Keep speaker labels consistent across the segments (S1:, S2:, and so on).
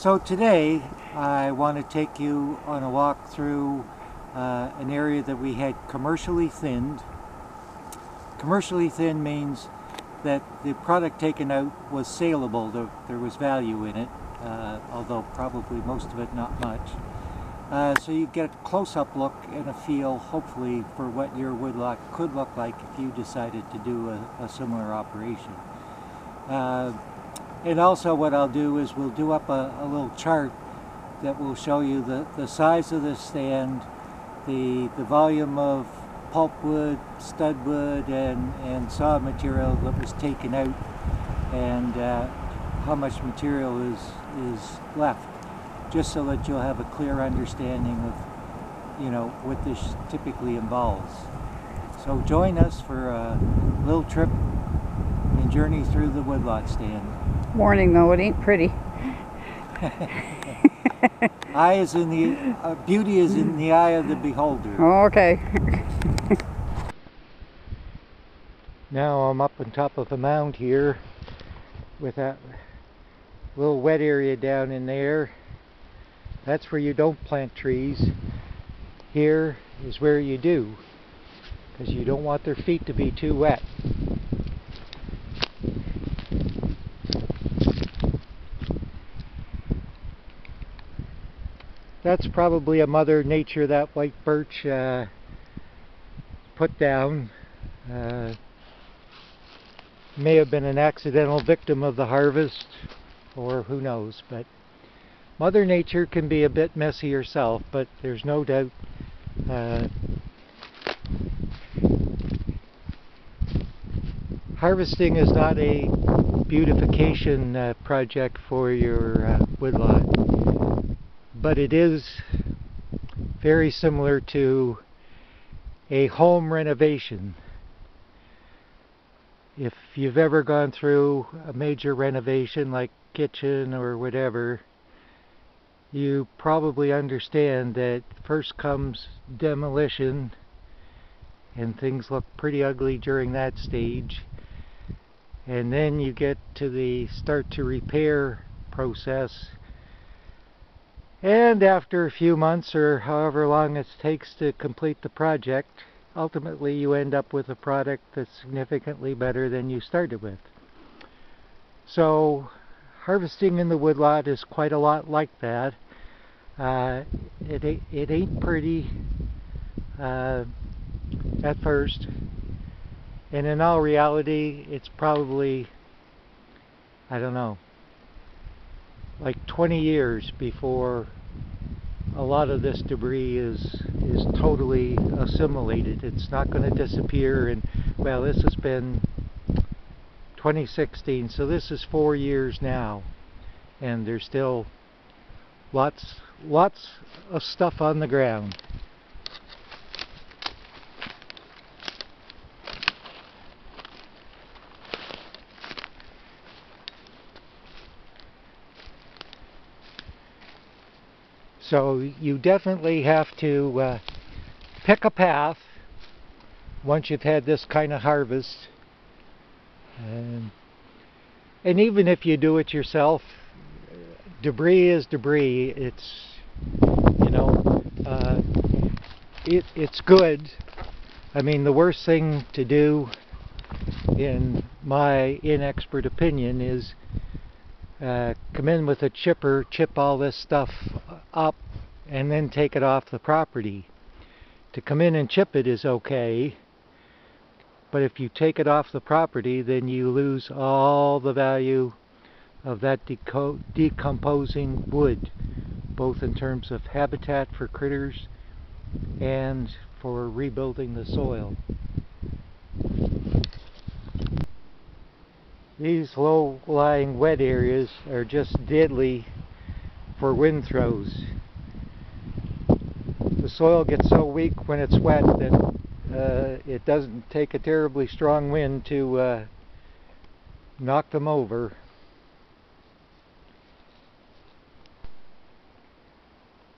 S1: So today I want to take you on a walk through an area that we had commercially thinned. Commercially thinned means that the product taken out was saleable, there was value in it, although probably most of it not much. So you get a close-up look and a feel, hopefully, for what your woodlot could look like if you decided to do a similar operation. And also what I'll do is we'll do up a little chart that will show you the size of the stand, the volume of pulpwood, studwood, and saw material that was taken out, and how much material is left, just so that you'll have a clear understanding of, you know, what this typically involves. So join us for a little trip and journey through the woodlot stand.
S2: Warning though, it ain't pretty.
S1: Eye is in the beauty is in the eye of the beholder.
S2: Okay.
S1: Now I'm up on top of a mound here with that little wet area down in there. That's where you don't plant trees. Here is where you do, because you don't want their feet to be too wet. That's probably a Mother Nature, that white birch put down. May have been an accidental victim of the harvest, or who knows, but Mother Nature can be a bit messy herself, but there's no doubt harvesting is not a beautification project for your woodlot, but it is very similar to a home renovation. If you've ever gone through a major renovation like kitchen or whatever, you probably understand that first comes demolition, and things look pretty ugly during that stage, and then you get to the start to repair process, and after a few months or however long it takes to complete the project, ultimately you end up with a product that's significantly better than you started with. So harvesting in the woodlot is quite a lot like that. It ain't pretty at first, and in all reality it's probably, I don't know, like 20 years before a lot of this debris is totally assimilated. It's not going to disappear, and well, this has been 2016, so this is 4 years now, and there's still lots of stuff on the ground. So you definitely have to pick a path once you've had this kind of harvest, and even if you do it yourself, debris is debris. It's, you know, it's good. I mean, the worst thing to do, in my inexpert opinion, is come in with a chipper, chip all this stuff up, and then take it off the property. To come in and chip it is okay, but if you take it off the property, then you lose all the value of that decomposing wood, both in terms of habitat for critters and for rebuilding the soil. These low-lying wet areas are just deadly for wind throws. The soil gets so weak when it's wet that it doesn't take a terribly strong wind to knock them over.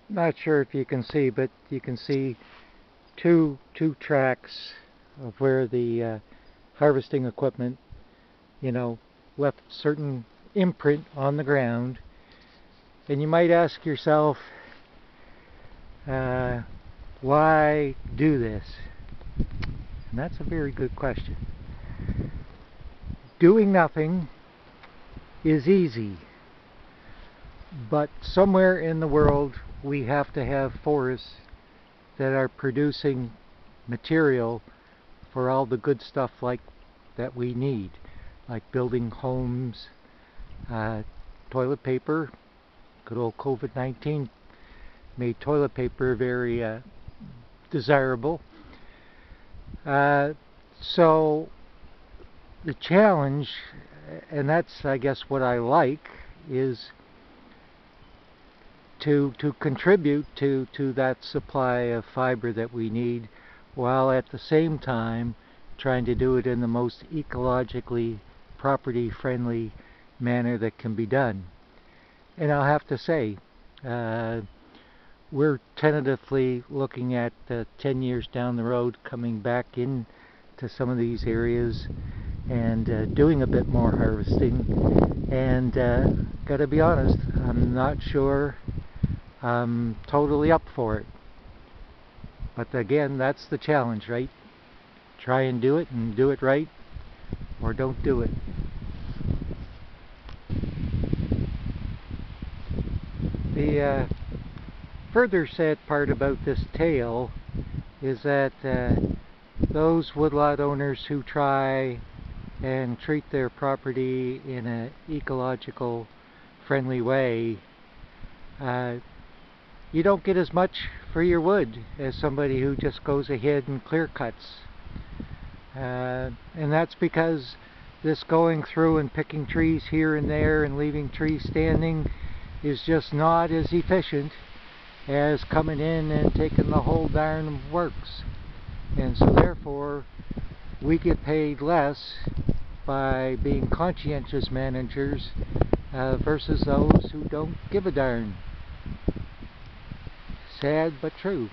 S1: Not sure if you can see, but you can see two tracks of where the harvesting equipment, you know, left certain imprint on the ground. And you might ask yourself, why do this? And that's a very good question. Doing nothing is easy, but somewhere in the world we have to have forests that are producing material for all the good stuff like that we need, like building homes, toilet paper. Good old COVID-19 made toilet paper very desirable. So the challenge, and that's I guess what I like, is to contribute to that supply of fiber that we need, while at the same time trying to do it in the most ecologically property friendly manner that can be done. And I'll have to say, we're tentatively looking at 10 years down the road coming back into some of these areas and doing a bit more harvesting. And gotta be honest, I'm not sure I'm totally up for it. But again, that's the challenge, right? Try and do it right, or don't do it. The further sad part about this tale is that those woodlot owners who try and treat their property in an ecological friendly way, you don't get as much for your wood as somebody who just goes ahead and clear cuts. And that's because this going through and picking trees here and there and leaving trees standing is just not as efficient as coming in and taking the whole darn works. And so therefore we get paid less by being conscientious managers versus those who don't give a darn. Sad but true.